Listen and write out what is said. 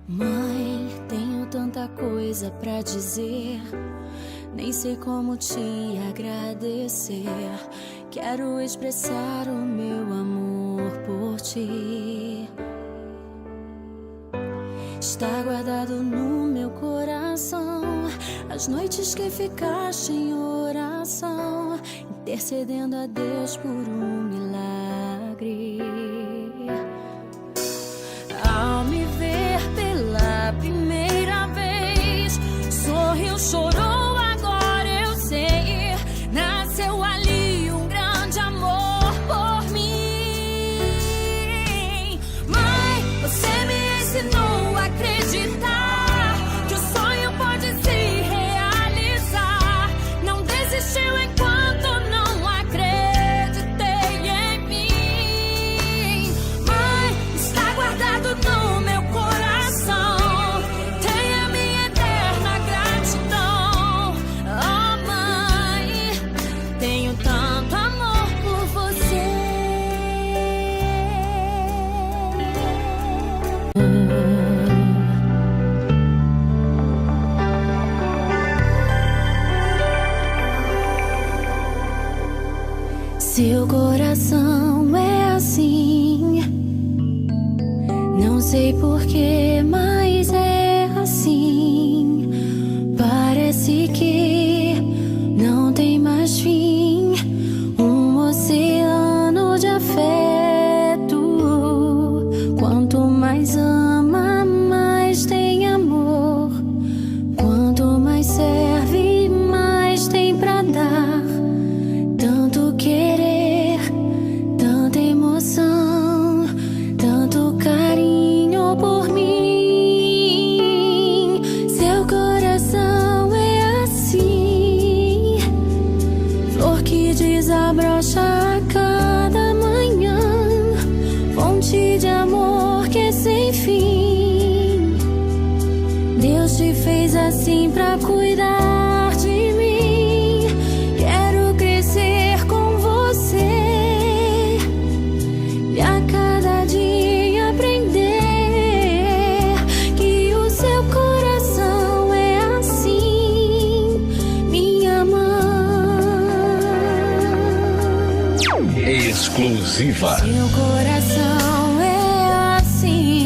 Mãe, tenho tanta coisa pra dizer, nem sei como te agradecer. Quero expressar o meu amor por ti. Está guardado no meu coração as noites que ficaste em oração, intercedendo a Deus por um milagre. Ao me ver pela primeira vez, sorriu, chorou, agora eu sei. Nasceu ali um grande amor por mim. Mãe, você me ensinou a acreditar que o sonho pode se realizar. Não desistiu enquanto não acreditei em mim. Mãe, está guardado no meu coração, tenha minha eterna gratidão. Oh mãe, tenho tanto amor por você. Seu coração é assim, não sei porquê, mas é assim. Parece que não tem mais fim, um oceano de afeto. Quanto mais ama, mais tem amor. Quanto mais serve, mais tem pra dar. Tanto querer, tanta emoção, tanto carinho por mim. Seu coração é assim, flor que desabrocha a cada manhã, fonte de amor que é sem fim. Deus te fez assim pra cuidar de mim. Quero crescer com você e a cada dia aprender que o seu coração é assim, minha mãe. Exclusiva. Seu coração é assim.